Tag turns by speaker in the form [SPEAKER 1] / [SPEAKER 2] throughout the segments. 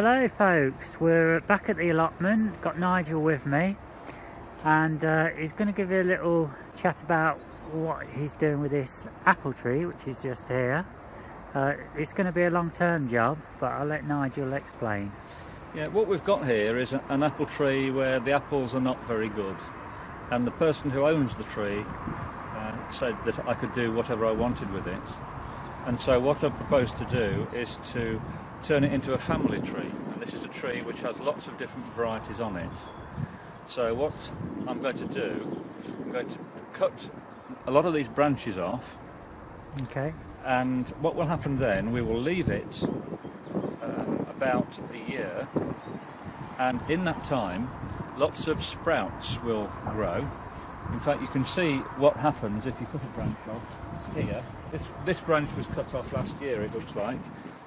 [SPEAKER 1] Hello folks, we're back at the allotment, got Nigel with me, and he's going to give you a little chat about what he's doing with this apple tree which is just here. It's going to be a long-term job, but I'll let Nigel explain.
[SPEAKER 2] Yeah, what we've got here is an apple tree where the apples are not very good, and the person who owns the tree said that I could do whatever I wanted with it. And so what I propose to do is to turn it into a family tree. And this is a tree which has lots of different varieties on it. So what I'm going to do, I'm going to cut a lot of these branches off.
[SPEAKER 1] Okay.
[SPEAKER 2] And what will happen then, we will leave it about a year, and in that time lots of sprouts will grow. In fact, you can see what happens if you cut a branch off here. This branch was cut off last year, it looks like,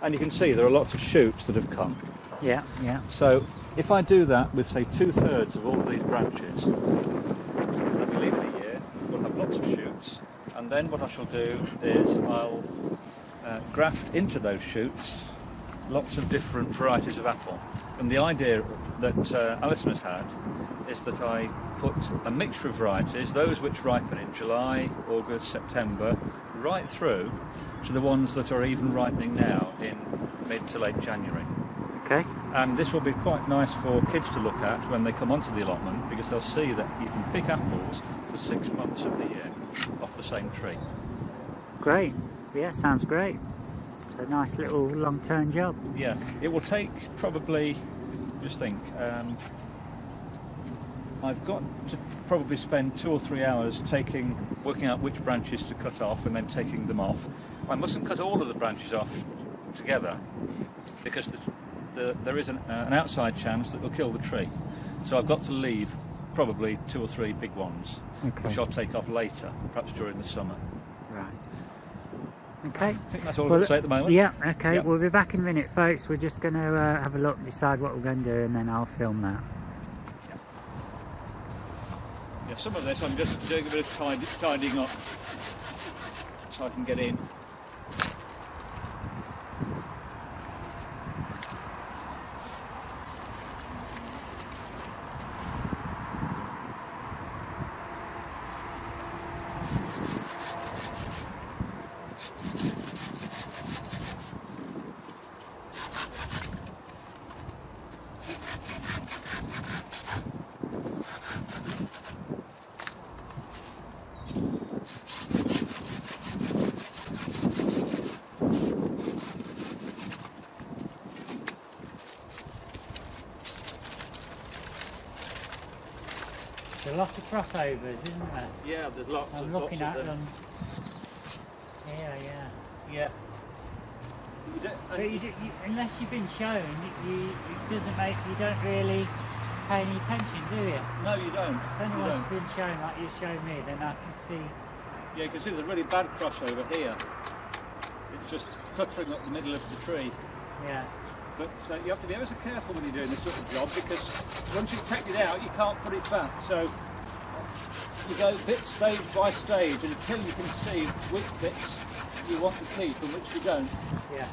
[SPEAKER 2] and you can see there are lots of shoots that have come.
[SPEAKER 1] Yeah, yeah.
[SPEAKER 2] So if I do that with, say, 2/3 of all of these branches, let me leave it a year, we'll have lots of shoots, and then what I shall do is I'll graft into those shoots lots of different varieties of apple. And the idea that Alison has had is that I put a mixture of varieties, those which ripen in July, August, September, right through to the ones that are even ripening now in mid to late January.
[SPEAKER 1] Okay.
[SPEAKER 2] And this will be quite nice for kids to look at when they come onto the allotment, because they'll see that you can pick apples for 6 months of the year off the same tree. Great.
[SPEAKER 1] Yeah, sounds great. A nice little long-term job.
[SPEAKER 2] Yeah, it will take probably, just think, I've got to probably spend 2 or 3 hours working out which branches to cut off and then taking them off. I mustn't cut all of the branches off together, because there is an outside chance that will kill the tree. So I've got to leave probably 2 or 3 big ones,
[SPEAKER 1] okay,
[SPEAKER 2] which I'll take off later, perhaps during the summer.
[SPEAKER 1] Right. Okay.
[SPEAKER 2] I think that's all I'm going to say at the moment.
[SPEAKER 1] Yeah, okay.
[SPEAKER 2] Yeah.
[SPEAKER 1] We'll be back in a minute, folks. We're just going to have a look, decide what we're going to do, and then I'll film that.
[SPEAKER 2] Yeah, some of this I'm just doing a bit of tidying up so I can get in.
[SPEAKER 1] There's a lot of crossovers, isn't there?
[SPEAKER 2] Yeah, there's lots.
[SPEAKER 1] I'm
[SPEAKER 2] of
[SPEAKER 1] looking at them. Yeah.
[SPEAKER 2] Yeah.
[SPEAKER 1] But unless you've been shown, it doesn't make, you don't really pay any attention, do you?
[SPEAKER 2] No, you don't.
[SPEAKER 1] If anyone's been shown like you showed me, then I can see.
[SPEAKER 2] Yeah, you can see there's a really bad crossover here. It's just cluttering up the middle of the tree.
[SPEAKER 1] Yeah.
[SPEAKER 2] But you have to be ever so careful when you're doing this sort of job, because once you've taken it out, you can't put it back. So you go stage by stage until you can see which bits you want to keep and which you don't.
[SPEAKER 1] Yeah.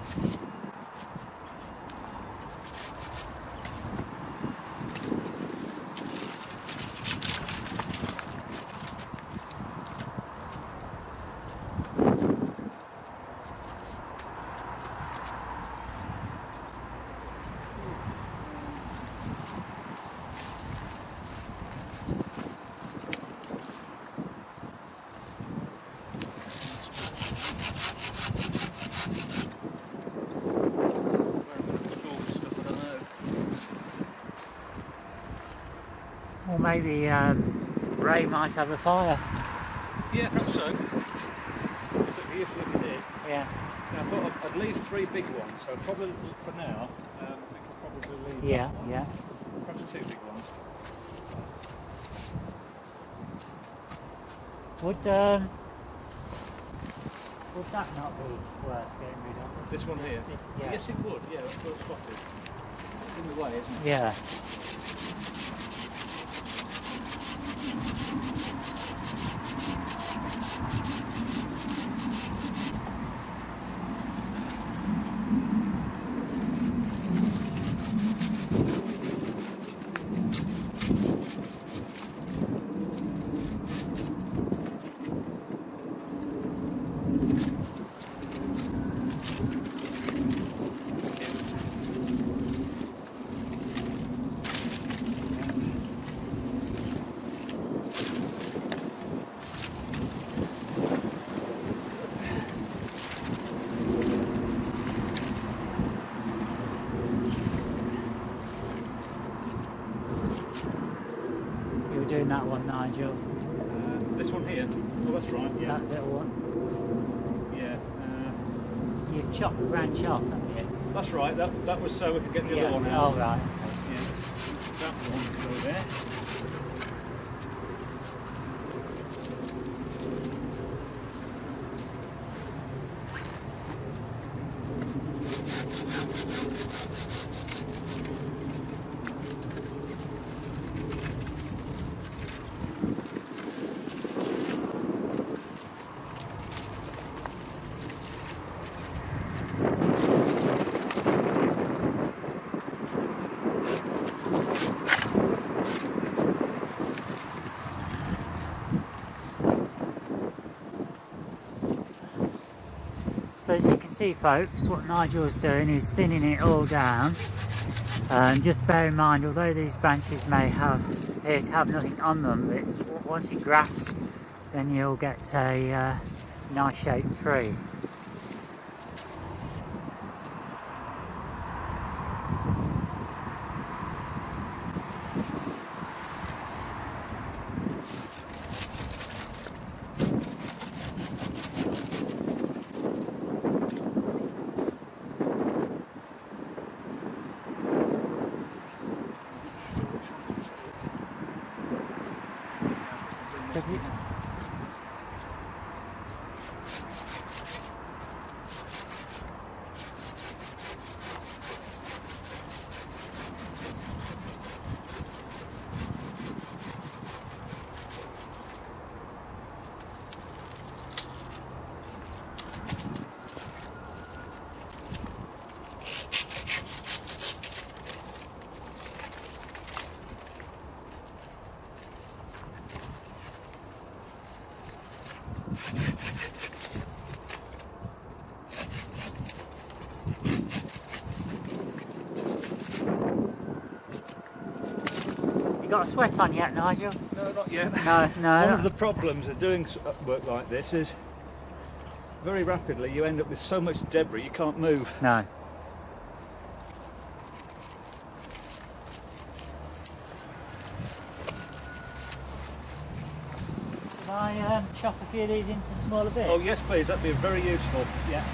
[SPEAKER 1] Or maybe Ray might have a fire.
[SPEAKER 2] Yeah, perhaps so. It's usually if you did.
[SPEAKER 1] Yeah.
[SPEAKER 2] I thought I'd leave 3 big ones, so probably for now, I think I'll probably leave
[SPEAKER 1] Yeah,
[SPEAKER 2] that one.
[SPEAKER 1] yeah.
[SPEAKER 2] Perhaps 2 big ones.
[SPEAKER 1] Would that not be worth getting rid of?
[SPEAKER 2] This one here?
[SPEAKER 1] Yeah.
[SPEAKER 2] Yes, it would. Yeah, that's well spotted. It's in the way, isn't it?
[SPEAKER 1] Yeah. Nigel?
[SPEAKER 2] This one here. Oh, that's right. Yeah.
[SPEAKER 1] That little one.
[SPEAKER 2] Yeah.
[SPEAKER 1] You've chopped the branch off, haven't you?
[SPEAKER 2] That's right. That was so we could get the other one
[SPEAKER 1] Oh,
[SPEAKER 2] out.
[SPEAKER 1] right.
[SPEAKER 2] Yeah. That one can go there.
[SPEAKER 1] So as you can see, folks, what Nigel's doing is thinning it all down. And just bear in mind, although these branches may appear to have nothing on them, once he grafts, then you'll get a nice shaped tree. You got a sweat on yet, Nigel?
[SPEAKER 2] No, not yet.
[SPEAKER 1] No.
[SPEAKER 2] One of the problems of doing work like this is very rapidly you end up with so much debris you can't move.
[SPEAKER 1] No. Can I chop a few of these into smaller bits?
[SPEAKER 2] Oh yes, please. That'd be very useful. Yeah.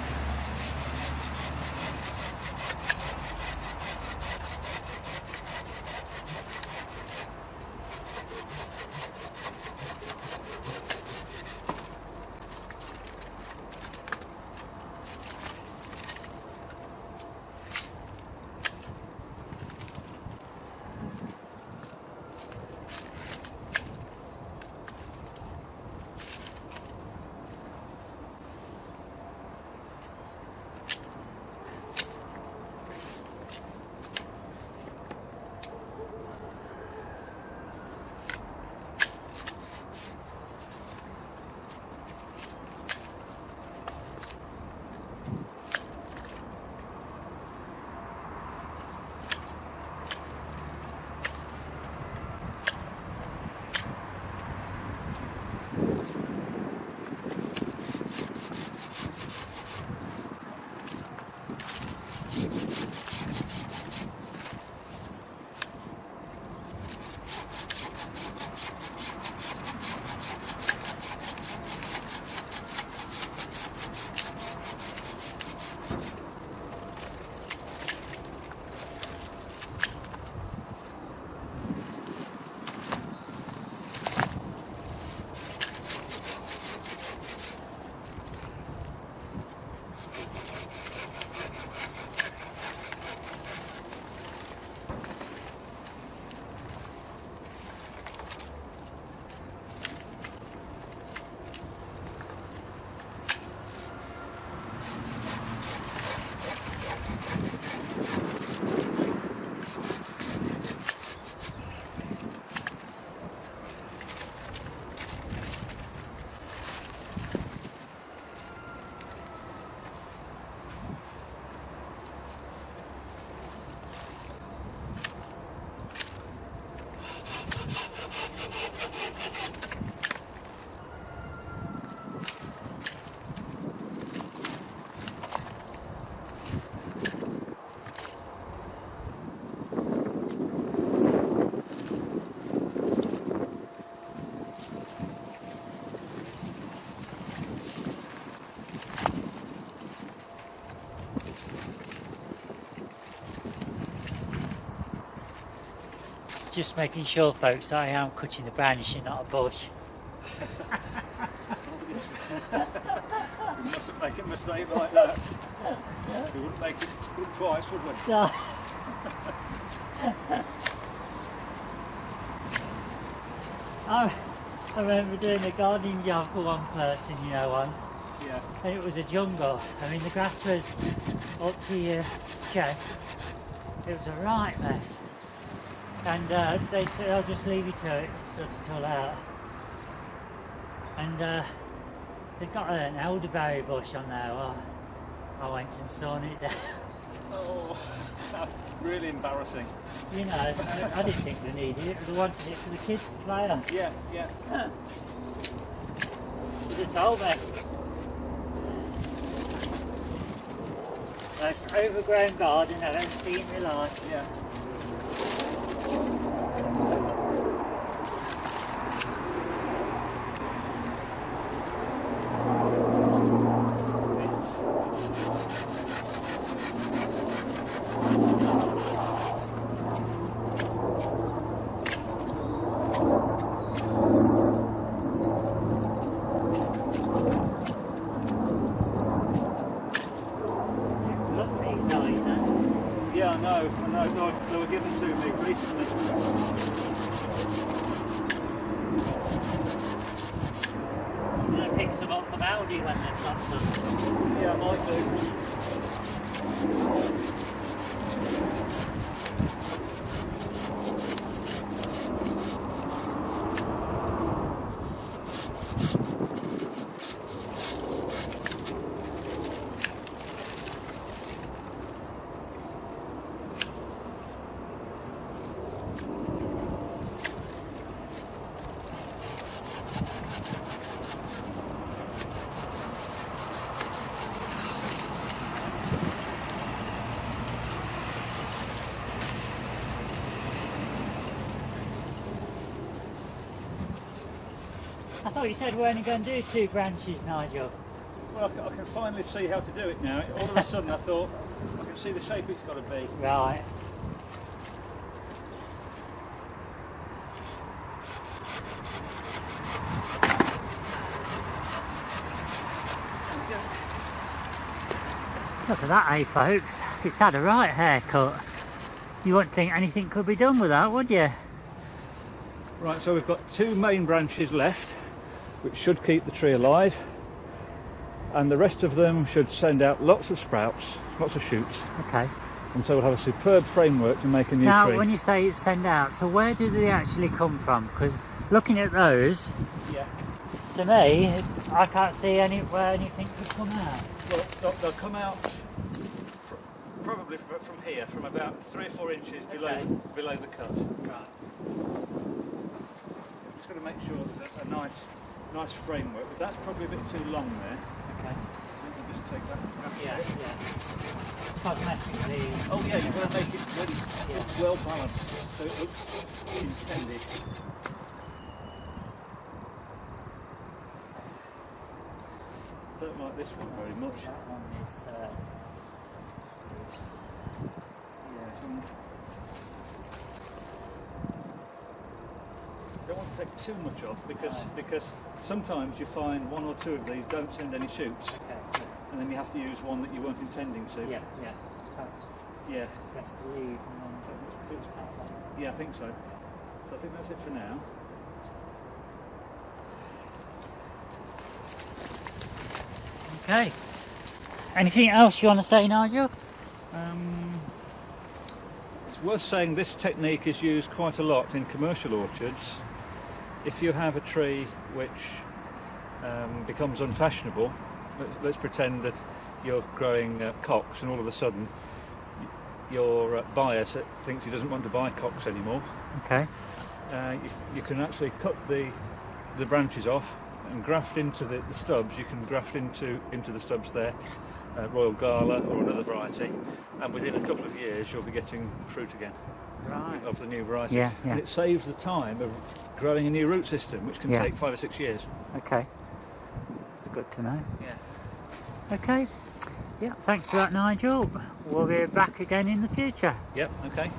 [SPEAKER 1] just making sure, folks, that I am cutting the branch and not a bush.
[SPEAKER 2] We mustn't make a mistake like that. We wouldn't make it twice, would we?
[SPEAKER 1] No. I remember doing a gardening job for one person, you know, once.
[SPEAKER 2] Yeah.
[SPEAKER 1] And it was a jungle. I mean, the grass was up to your chest. It was a right mess. And they said, I'll just leave you to it to sort of tull out. And they've got an elderberry bush on there. Well, I went and sawn it down.
[SPEAKER 2] Oh, that's really embarrassing.
[SPEAKER 1] You know, I didn't think they needed it, but I wanted it for the kids to play on.
[SPEAKER 2] Yeah, yeah.
[SPEAKER 1] You'd have told me. Most overgrown garden I've ever seen in my life.
[SPEAKER 2] Yeah. Yeah, I know. They were given to me recently.
[SPEAKER 1] I'm going to pick some up from Aldi when they've got some.
[SPEAKER 2] Yeah, I might do.
[SPEAKER 1] I thought you said we're only going to do 2 branches, Nigel.
[SPEAKER 2] Well, I can finally see how to do it now. All of a sudden I thought, I can see the shape it's got to be.
[SPEAKER 1] Right. Look at that, folks. It's had a right haircut. You wouldn't think anything could be done with that, would you?
[SPEAKER 2] Right, so we've got 2 main branches left, which should keep the tree alive, and the rest of them should send out lots of sprouts, lots of shoots.
[SPEAKER 1] Okay.
[SPEAKER 2] And so we'll have a superb framework to make a new
[SPEAKER 1] Now,
[SPEAKER 2] tree.
[SPEAKER 1] when you say send out, so where do they actually come from? Because looking at those,
[SPEAKER 2] Yeah.
[SPEAKER 1] to me, I can't see where anything could come out.
[SPEAKER 2] Well, they'll come out probably from here, from about 3 or 4 inches below the cut.
[SPEAKER 1] Right.
[SPEAKER 2] Just got to make sure there's a nice framework, but that's probably a bit too long there.
[SPEAKER 1] Okay.
[SPEAKER 2] I think we'll just take that.
[SPEAKER 1] Yeah, yeah. Cosmetically.
[SPEAKER 2] Oh yeah, you've got to make it really well balanced, so it looks intended. I don't like this one very much.
[SPEAKER 1] That one is loose.
[SPEAKER 2] Don't want to take too much off because sometimes you find 1 or 2 of these don't send any shoots,
[SPEAKER 1] Okay.
[SPEAKER 2] and then you have to use one that you weren't intending to.
[SPEAKER 1] Yeah, yeah. That's,
[SPEAKER 2] Yeah.
[SPEAKER 1] that's the lead. And then
[SPEAKER 2] Yeah, I think so. So I think that's it for now.
[SPEAKER 1] okay. Anything else you want to say, Nigel?
[SPEAKER 2] It's worth saying this technique is used quite a lot in commercial orchards. If you have a tree which becomes unfashionable, let's pretend that you're growing cocks and all of a sudden your buyer thinks he doesn't want to buy cocks anymore.
[SPEAKER 1] Okay.
[SPEAKER 2] You can actually cut the branches off and graft into the stubs. You can graft into the stubs there, Royal Gala or another variety, and within a couple of years you'll be getting fruit again.
[SPEAKER 1] Right.
[SPEAKER 2] Of the new varieties.
[SPEAKER 1] Yeah, yeah.
[SPEAKER 2] And it saves the time of growing a new root system, which can
[SPEAKER 1] Yeah.
[SPEAKER 2] take 5 or 6 years.
[SPEAKER 1] Okay. It's good to know.
[SPEAKER 2] Yeah.
[SPEAKER 1] Okay. Yeah, thanks for that, Nigel. We'll be back again in the future.
[SPEAKER 2] Yep, okay.